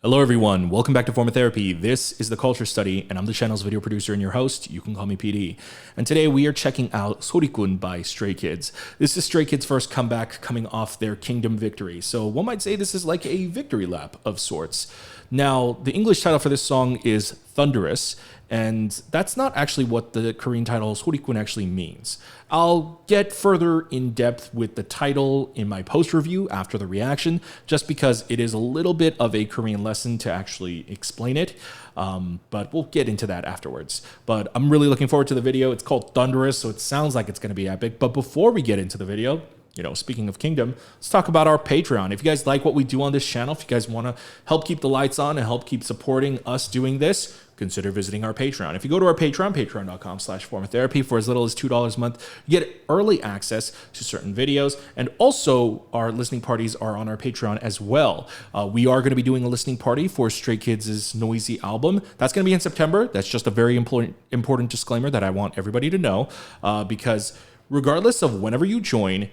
Hello everyone, welcome back to Form of Therapy. This is the Culture Study, and I'm the channel's video producer and your host. You can call me PD. And today we are checking out Sorikun by Stray Kids. This is Stray Kids' first comeback coming off their Kingdom victory. So one might say this is like a victory lap of sorts. Now, the English title for this song is Thunderous, and that's not actually what the Korean title Sorikun actually means. I'll get further in depth with the title in my post review after the reaction, just because it is a little bit of a Korean lesson to actually explain it. But we'll get into that afterwards. But I'm really looking forward to the video. It's called Thunderous, so it sounds like it's going to be epic. But before we get into the video, speaking of Kingdom, let's talk about our Patreon. If you guys like what we do on this channel, if you guys want to help keep the lights on and help keep supporting us doing this, consider visiting our Patreon. If you go to our Patreon, patreon.com/formatherapy, for as little as $2 a month, you get early access to certain videos. And also our listening parties are on our Patreon as well. We are going to be doing a listening party for Stray Kids' Noisy album. That's going to be in September. That's just a very important disclaimer that I want everybody to know, because regardless of whenever you join,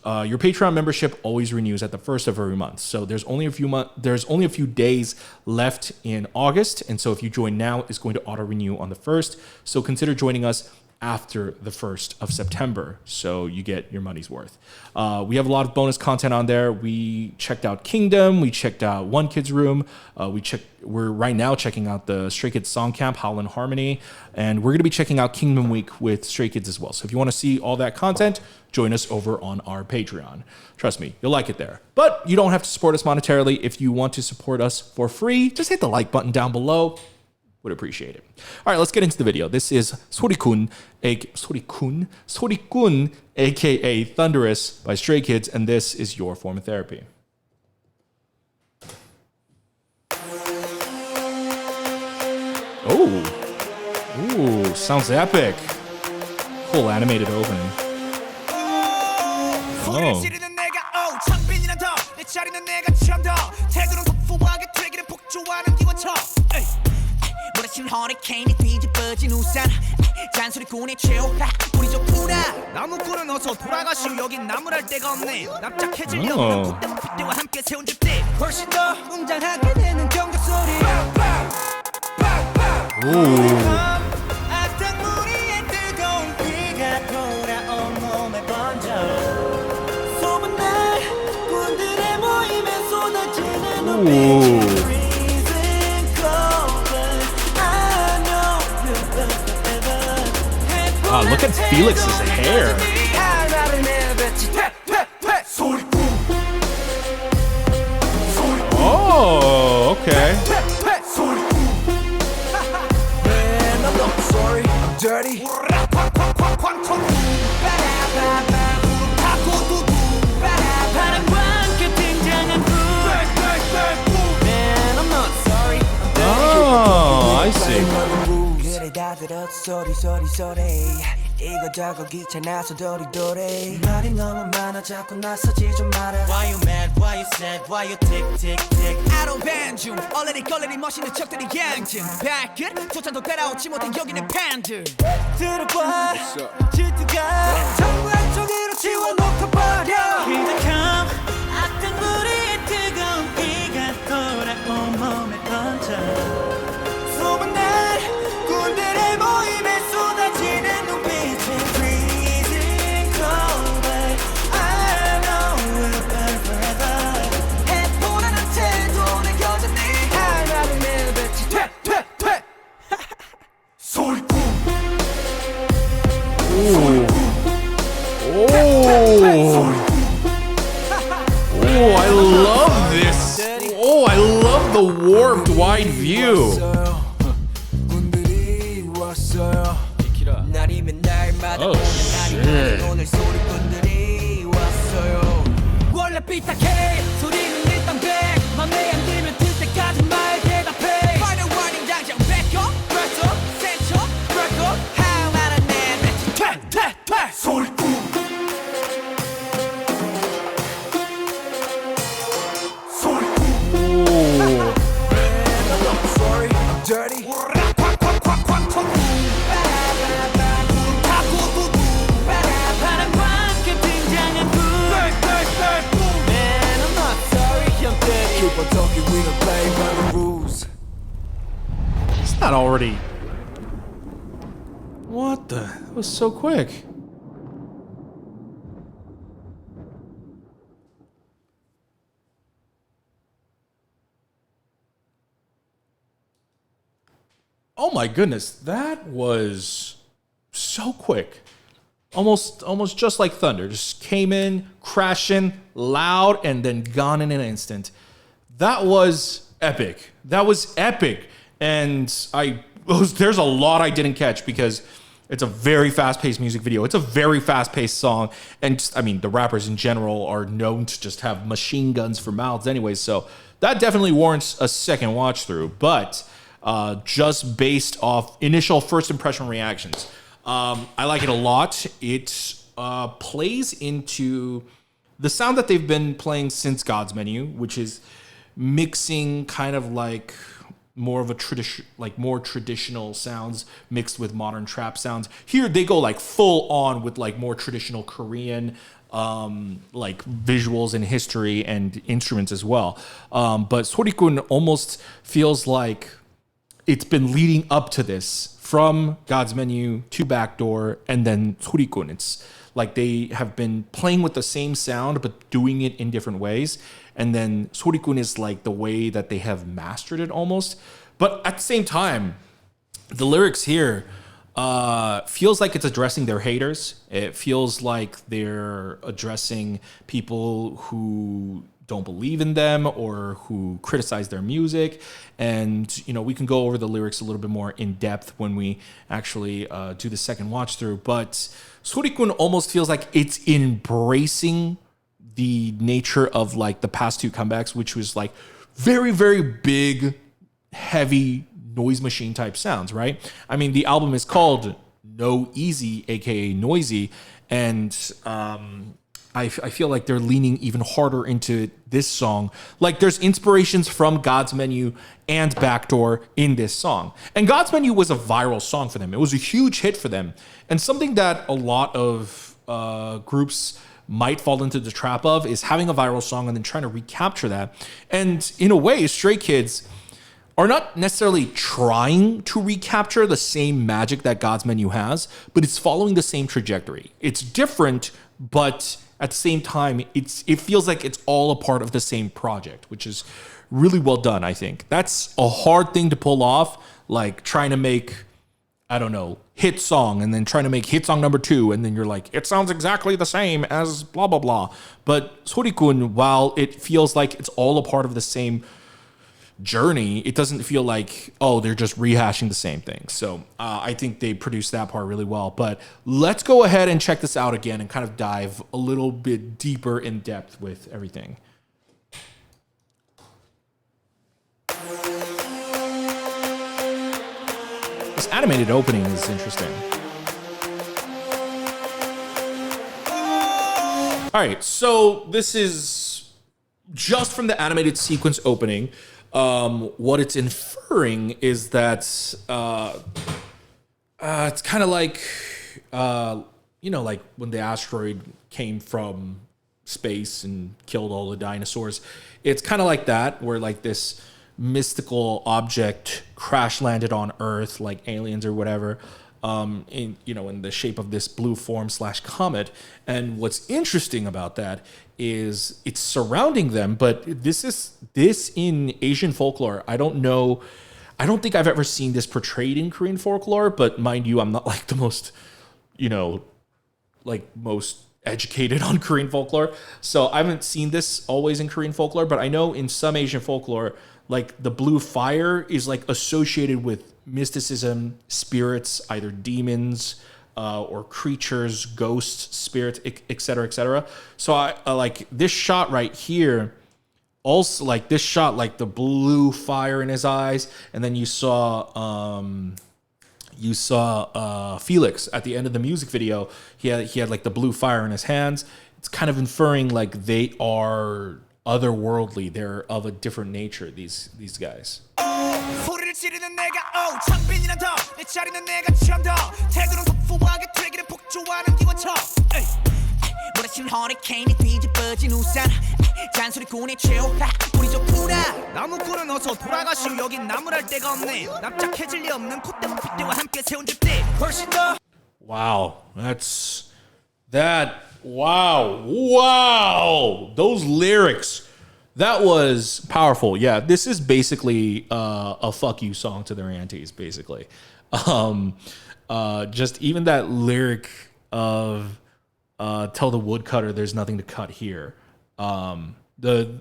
your Patreon membership always renews at the first of every month. So there's only a few days left in August, and so if you join now, it's going to auto renew on the 1st. So consider joining us after the 1st of September, so you get your money's worth. We have a lot of bonus content on there. We checked out Kingdom, we checked out One Kid's Room, we're right now checking out the Stray Kids Song Camp, Howl and Harmony, and we're going to be checking out Kingdom Week with Stray Kids as well. So if you want to see all that content, join us over on our Patreon. Trust me, you'll like it there. But you don't have to support us monetarily. If you want to support us for free, just hit the like button down below. Would appreciate it. All right, let's get into the video. This is Sorikun, aka Thunderous by Stray Kids, and this is your Form of Therapy. Oh, sounds epic. Cool animated opening. Oh. 허리케인이 뒤집어진 우산 잔소리꾼의 최후라 우리 좋구나 나무꾼은 어서 돌아가시오 여긴 나무랄 데가 없네 납작해지려면 그때만 핏대와 함께 세운 집들 훨씬 더 웅장하게 되는 경적 소리 악당무리의 뜨거운 피가 돌아온 몸에 번져 소문난 군들의 모임에 쏟아지는 눈빛 Wow, look at Felix's hair. Oh, okay. Oh, I see. 이거저거 귀찮아서 도리도리 말이 너무 많아 자꾸 나서지 좀 마라 Why you mad, why you sad, why you tick, tick, tick I don't ban 중 얼레리 걸레리 멋있는 척들이 양증 발끝 조차도 따라오지 못한 여기는 팬들 들어봐 질투가 전부 한쪽으로 지워놓고 버려 Here they come 악당무리의 뜨거운 피가 돌아온 몸에 번져 소문난 군들의 모임에 쏟아지는 눈빛이 freezing cold but I know we'll burn forever 해포라는 태도는 여전히 하나를 내뱉지 퇴 소리꾼 Oh, I love this. Oh, I love the warped wide view. Oh, shit. 오늘 소리꾼들이 왔어요 원래 삐딱해 소리는 일단 백 맘에 안 들면 들 때까지 말 대답해 Final warning 당장 back up press up set up break up how about a man 퇴 소리꾼 Sorry I'm dirty talking that already? What the? That was so quick. Oh my goodness, that was so quick. Almost just like thunder. Just came in, crashing, loud, and then gone in an instant. That was epic. That was epic. And there's a lot I didn't catch because it's a very fast-paced music video. It's a very fast-paced song. And just, I mean, the rappers in general are known to just have machine guns for mouths anyways. So that definitely warrants a second watch through. But just based off initial first impression reactions, I like it a lot. It plays into the sound that they've been playing since God's Menu, which is mixing kind of like more of a more traditional sounds mixed with modern trap sounds. Here they go like full on with like more traditional Korean like visuals and history and instruments as well. But Sorikun almost feels like it's been leading up to this from God's Menu to Backdoor and then Sorikun. It's like they have been playing with the same sound but doing it in different ways. And then Sorikun is like the way that they have mastered it almost. But at the same time, the lyrics here feels like it's addressing their haters. It feels like they're addressing people who don't believe in them or who criticize their music. And, you know, we can go over the lyrics a little bit more in depth when we actually do the second watch through. But Sorikun almost feels like it's embracing the nature of like the past two comebacks, which was like very, very big, heavy noise machine type sounds, right? I mean, the album is called No Easy, aka Noisy, and I feel like they're leaning even harder into this song. Like there's inspirations from God's Menu and Backdoor in this song. And God's Menu was a viral song for them. It was a huge hit for them. And something that a lot of groups might fall into the trap of is having a viral song and then trying to recapture that. And in a way, Stray Kids are not necessarily trying to recapture the same magic that God's Menu has, but it's following the same trajectory. It's different, but at the same time, it feels like it's all a part of the same project, which is really well done, I think. That's a hard thing to pull off, like trying to make, I don't know, hit song and then trying to make hit song number 2, and then you're like, it sounds exactly the same as blah, blah, blah. But Sorikun, while it feels like it's all a part of the same journey, it doesn't feel like, oh, they're just rehashing the same thing. So I think they produced that part really well. But let's go ahead and check this out again and kind of dive a little bit deeper in depth with everything. This animated opening is interesting. All right, so this is just from the animated sequence opening. What it's inferring is that it's kind of like, you know, like when the asteroid came from space and killed all the dinosaurs. It's kind of like that, where like this mystical object crash landed on Earth, like aliens or whatever, in the shape of this blue form / comet. And what's interesting about that is it's surrounding them, but this in Asian folklore, I don't think I've ever seen this portrayed in Korean folklore, but mind you, I'm not like the most, most educated on Korean folklore. So I haven't seen this always in Korean folklore, but I know in some Asian folklore, like the blue fire is like associated with mysticism, spirits, either demons, or creatures, ghosts, spirits, etc., etc. So I like this shot right here. Also, like this shot, like the blue fire in his eyes, and then you saw Felix at the end of the music video. He had like the blue fire in his hands. It's kind of inferring like they are otherworldly. They're of a different nature. These guys. 소리를 지르는 내가 창빈이란 더 내 자리는 내가 처음 더 태도는 폭포하게 되기를 폭주하는 기관총 몰아치는 허리케인이 뒤집어진 우산 잔소리꾼의 최후 우리 좋구나 나무꾼은 어서 돌아가시오 여긴 나무랄 데가 없네 납작해질 리 없는 콧대와 핏대와 함께 세운 집대 훨씬 더 Wow, wow, those lyrics, that was powerful. Yeah, this is basically a fuck you song to their aunties, basically. Just even that lyric of tell the woodcutter there's nothing to cut here. The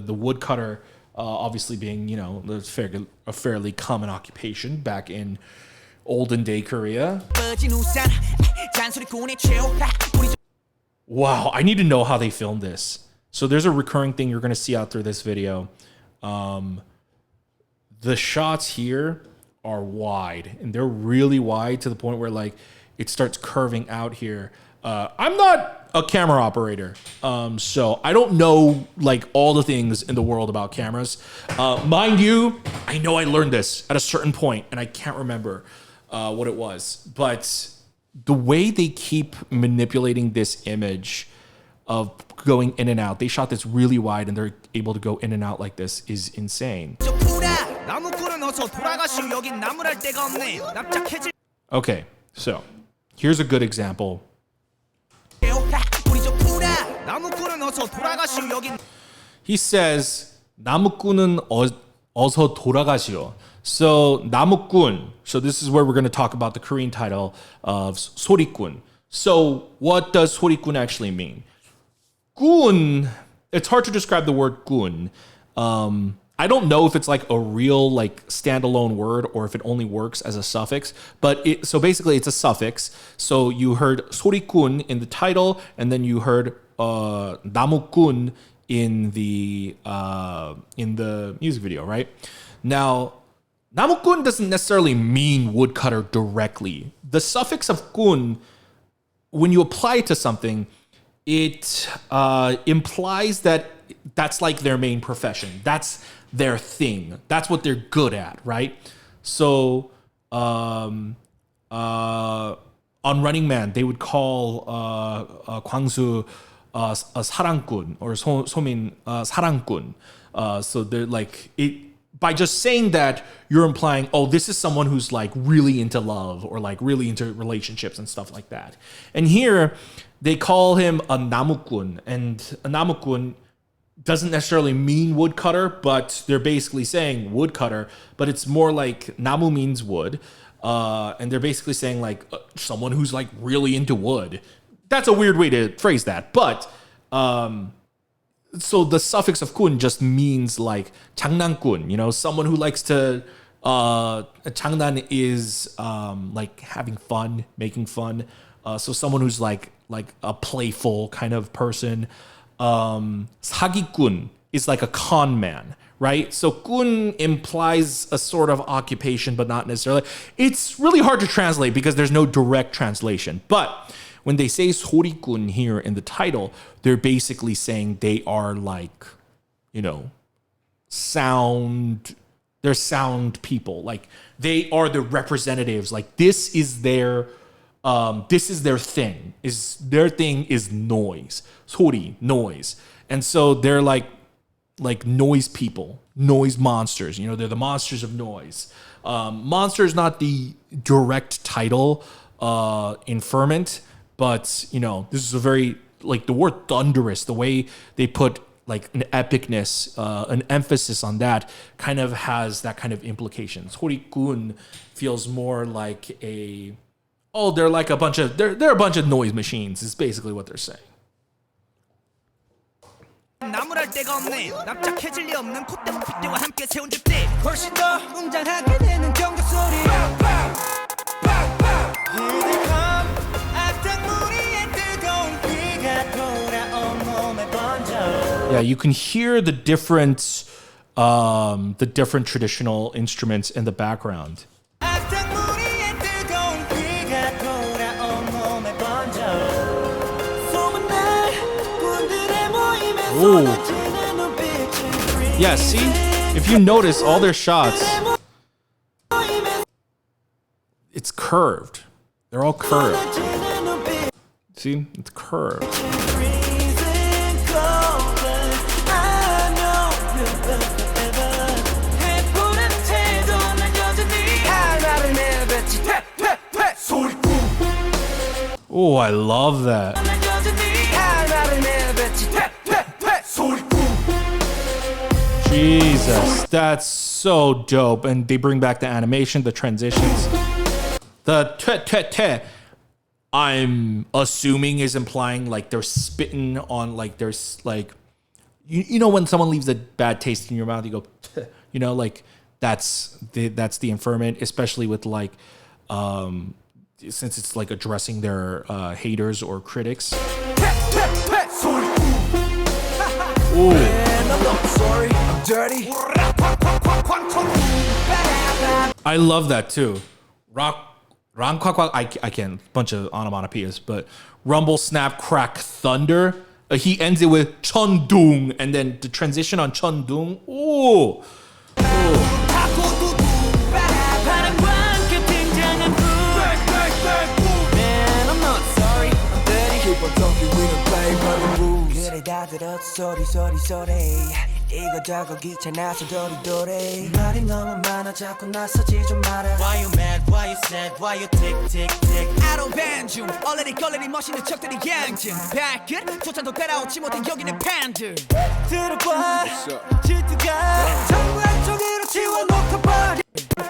woodcutter obviously being, you know, a fairly common occupation back in olden day Korea. Wow, I need to know how they filmed this. So there's a recurring thing you're going to see out through this video. The shots here are wide, and they're really wide to the point where like it starts curving out here. I'm not a camera operator, so I don't know like all the things in the world about cameras. Mind you, I know I learned this at a certain point, and I can't remember what it was. But the way they keep manipulating this image of going in and out, they shot this really wide, and they're able to go in and out like this is insane. Okay, so here's a good example. He says, 나무꾼은 어서 돌아가시오. So, 나무꾼. So this is where we're going to talk about the Korean title of 소리꾼. So what does 소리꾼 actually mean? 꾼, it's hard to describe the word 꾼. I don't know if it's like a real like standalone word or if it only works as a suffix, but so basically it's a suffix. So you heard 소리꾼 in the title, and then you heard 나무꾼 in the music video, right? Now, 나무꾼 doesn't necessarily mean woodcutter directly. The suffix of 꾼, when you apply it to something, it implies that that's like their main profession. That's their thing. That's what they're good at, right? So on Running Man, they would call 광수 a 사랑꾼 or 소민 사랑꾼. So they're like it. By just saying that, you're implying, oh, this is someone who's like really into love or like really into relationships and stuff like that. And here they call him a 나무꾼, and a 나무꾼 doesn't necessarily mean woodcutter, but they're basically saying woodcutter, but it's more like 나무 means wood. And they're basically saying like someone who's like really into wood. That's a weird way to phrase that, but so the suffix of 꾼 just means like 장난꾼, you know, someone who likes to 장난 is like having fun, making fun. So someone who's like a playful kind of person. 사기꾼 is like a con man, right? So 꾼 implies a sort of occupation, but not necessarily. It's really hard to translate because there's no direct translation. But when they say 소리꾼 here in the title, they're basically saying they are like, you know, they're sound people. Like they are the representatives. Like this is their thing. Their thing is noise. 소리, noise. And so they're like noise people, noise monsters. You know, they're the monsters of noise. Monster is not the direct title in Ferment, but you know, this is a very like the word thunderous, the way they put like an epicness, an emphasis on that kind of has that kind of implication. 소리꾼 feels more like they're a bunch of noise machines is basically what they're saying. 나무랄 데가 없네 납작해질 리 없는 콧대와 핏대와 함께 세운 집대 훨씬 더 웅장하게 되는 경적 소리 Yeah, you can hear the different traditional instruments in the background. Ooh. Yeah, see? If you notice all their shots, it's curved. They're all curved. See, it's curved. Oh, I love that. Jesus, that's so dope. And they bring back the animation, the transitions. The te, I'm assuming is implying like they're spitting on, like there's like, you know when someone leaves a bad taste in your mouth, you go, you know, like that's the inferment, especially with like, since it's like addressing their haters or critics. Ooh. Man, I'm not sorry, I'm dirty. I love that too. I can't, bunch of onomatopoeias, but rumble, snap, crack, thunder. He ends it with chundung, and then the transition on chundung. Ooh. Man, I'm not sorry, I'm dirty. Keep on talking, we don't play by the rules. 그래 다 들었어, 소리. 이거저거 귀찮아서 도리도리. 말이 너무 많아, 자꾸 나서지 좀 마라. Why you mad, why you sad, why you tick. I don't ban 중, 얼레리 멋있는 척들이 양증. 발끝, 조찬도 따라오지 못해 여기는 팬들. 들어봐, 질투가 정말 저기로 치워놓고 버려.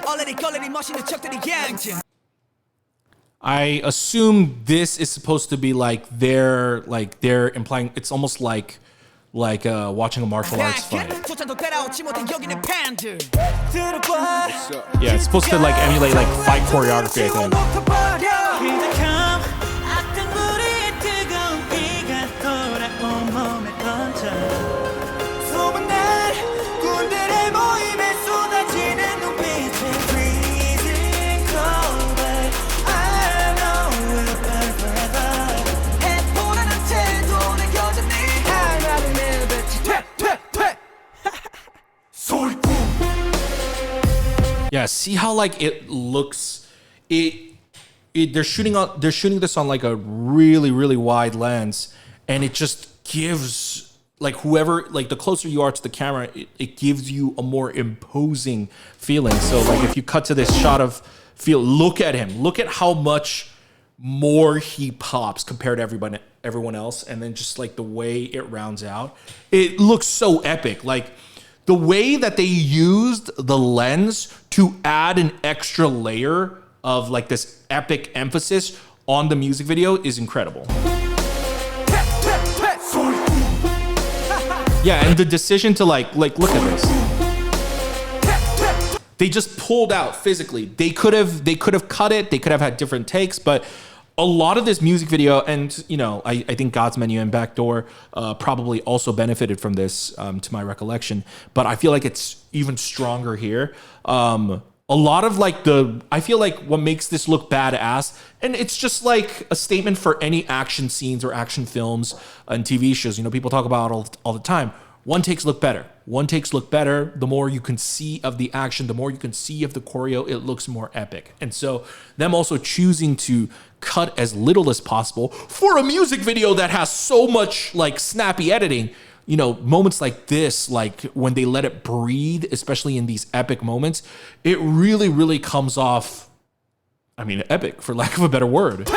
얼레리 멋있는 척들이 양증. I assume this is supposed to be like they're implying it's almost like watching a martial arts fight. Yeah, it's supposed to like emulate like fight choreography, I think. Yeah, see how like it looks. They're shooting this on like a really wide lens, and it just gives like whoever, like the closer you are to the camera, it gives you a more imposing feeling. So like if you cut to this shot of look at him, look at how much more he pops compared to everyone else, and then just like the way it rounds out, it looks so epic. Like the way that they used the lens to add an extra layer of like this epic emphasis on the music video is incredible. Yeah, and the decision to like look at this. They just pulled out physically. They could have cut it. They could have had different takes, but a lot of this music video, and you know, I think God's Menu and Backdoor probably also benefited from this, to my recollection. But I feel like it's even stronger here. A lot of like I feel like what makes this look badass, and it's just like a statement for any action scenes or action films and TV shows. You know, people talk about all the time. One takes look better. The more you can see of the action, the more you can see of the choreo, it looks more epic. And so them also choosing to cut as little as possible for a music video that has so much like snappy editing, you know, moments like this, like when they let it breathe, especially in these epic moments, it really comes off, I mean, epic for lack of a better word.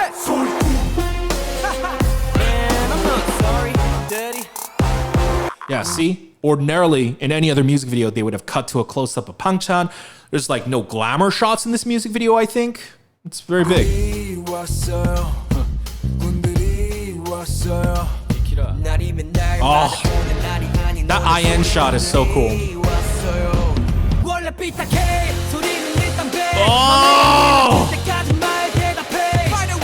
Yeah, see? Ordinarily, in any other music video, they would have cut to a close-up of Pangchan. There's like no glamour shots in this music video, I think. It's very big. Oh, that IN shot is so cool.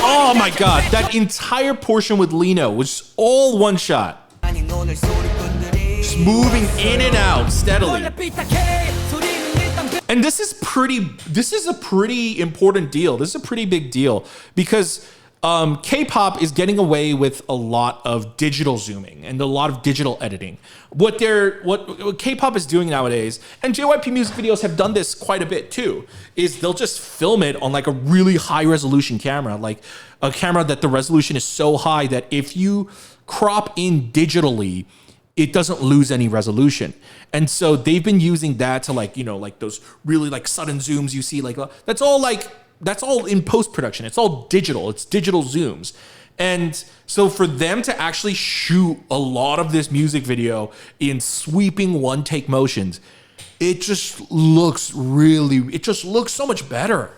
Oh my god, that entire portion with Lino was all one shot. Just moving in and out steadily. And this is a pretty important deal. This is a pretty big deal because K-pop is getting away with a lot of digital zooming and a lot of digital editing. What K-pop is doing nowadays, and JYP music videos have done this quite a bit too, is they'll just film it on like a really high resolution camera, like a camera that the resolution is so high that if you crop in digitally, it doesn't lose any resolution. And so they've been using that to like, you know, like those really like sudden zooms you see, like that's all in post-production. It's all digital. It's digital zooms. And so for them to actually shoot a lot of this music video in sweeping one-take motions, it just looks so much better.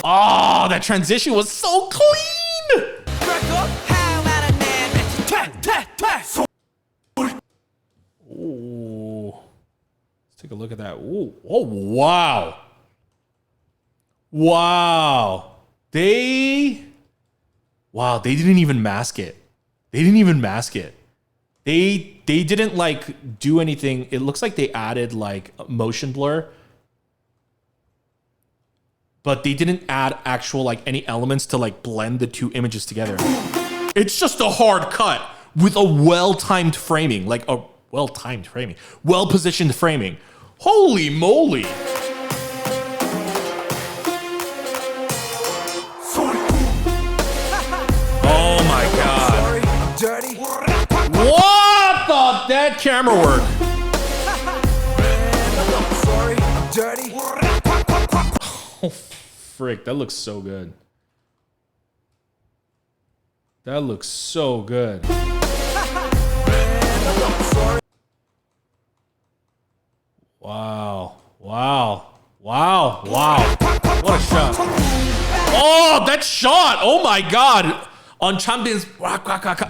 Oh, that transition was so clean. Ooh. Let's take a look at that. Ooh. Oh, wow. Wow. They didn't even mask it. They didn't like do anything. It looks like they added like motion blur, but they didn't add actual like any elements to like blend the two images together. It's just a hard cut with a well-timed framing, well-positioned framing. Holy moly. Oh my God. What the, that camera work. Oh, frick, that looks so good. That looks so good. Wow. What a shot. Oh, that shot. Oh my God. On Changbin's,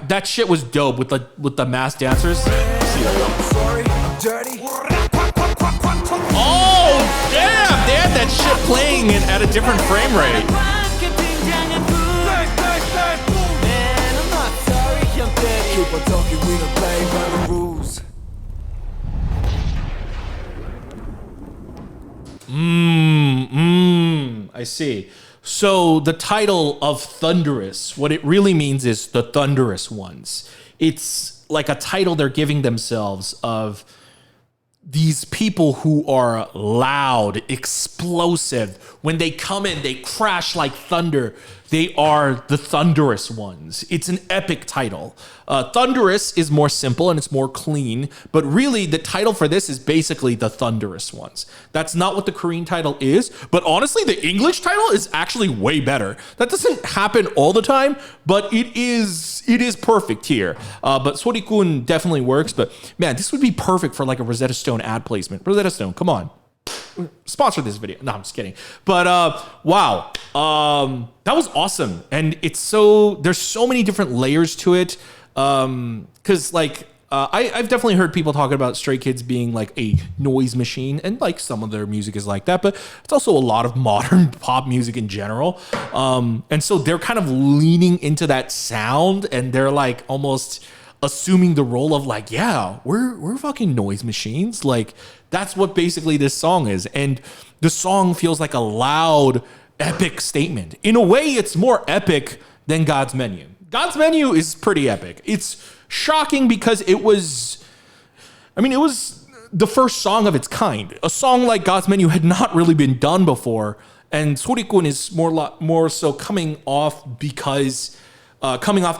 that shit was dope with the masked dancers. Oh, damn. They had that shit playing at a different frame rate. I see. So the title of Thunderous, what it really means is the Thunderous Ones. It's like a title they're giving themselves of these people who are loud, explosive. When they come in, they crash like thunder. They are the Thunderous Ones. It's an epic title. Thunderous is more simple and it's more clean, but really the title for this is basically the Thunderous Ones. That's not what the Korean title is, but honestly, the English title is actually way better. That doesn't happen all the time, but it is perfect here. But Sorikun definitely works, but man, this would be perfect for like a Rosetta Stone ad placement. Rosetta Stone, come on. Sponsor this video. No, I'm just kidding. But wow, that was awesome. And there's so many different layers to it. Because like I've definitely heard people talking about Stray Kids being like a noise machine, and like some of their music is like that, but it's also a lot of modern pop music in general. And so they're kind of leaning into that sound, and they're like almost assuming the role of like, yeah, we're fucking noise machines. Like that's what basically this song is. And the song feels like a loud, epic statement. In a way, it's more epic than God's Menu. God's Menu is pretty epic. It's shocking because it was the first song of its kind. A song like God's Menu had not really been done before. And Sorikun is more so coming off the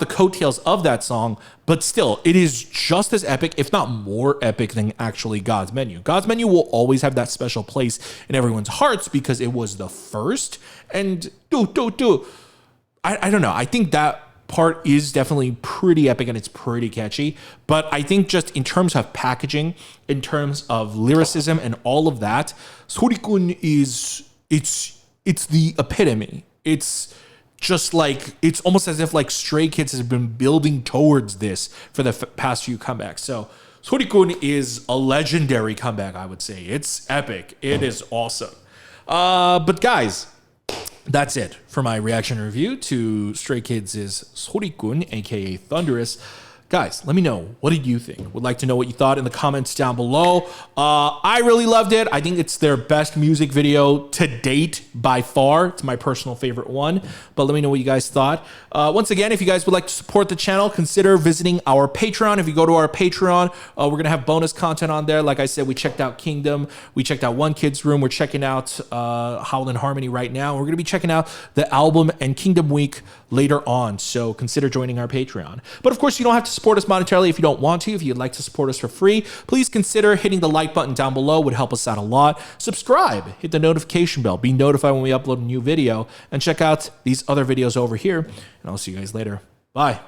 coattails of that song, but still, it is just as epic, if not more epic than actually God's Menu. God's Menu will always have that special place in everyone's hearts because it was the first. And I don't know. I think that part is definitely pretty epic and it's pretty catchy. But I think just in terms of packaging, in terms of lyricism and all of that, Sorikun it's the epitome. It's just like, it's almost as if like Stray Kids has been building towards this for the past few comebacks. So Sorikun is a legendary comeback, I would say. It's epic. It is awesome. But guys, that's it for my reaction review to Stray Kids' Sorikun, aka Thunderous. Guys, let me know. What did you think? Would like to know what you thought in the comments down below. I really loved it. I think it's their best music video to date by far. It's my personal favorite one. But let me know what you guys thought. Once again, if you guys would like to support the channel, consider visiting our Patreon. If you go to our Patreon, we're going to have bonus content on there. Like I said, we checked out Kingdom. We checked out One Kid's Room. We're checking out Howl and Harmony right now. We're going to be checking out the album and Kingdom Week later on. So consider joining our Patreon. But of course, you don't have to support us monetarily if you don't want to. If you'd like to support us for free, please consider hitting the like button down below. It would help us out a lot. Subscribe, hit the notification bell, be notified when we upload a new video, and check out these other videos over here. And I'll see you guys later. Bye.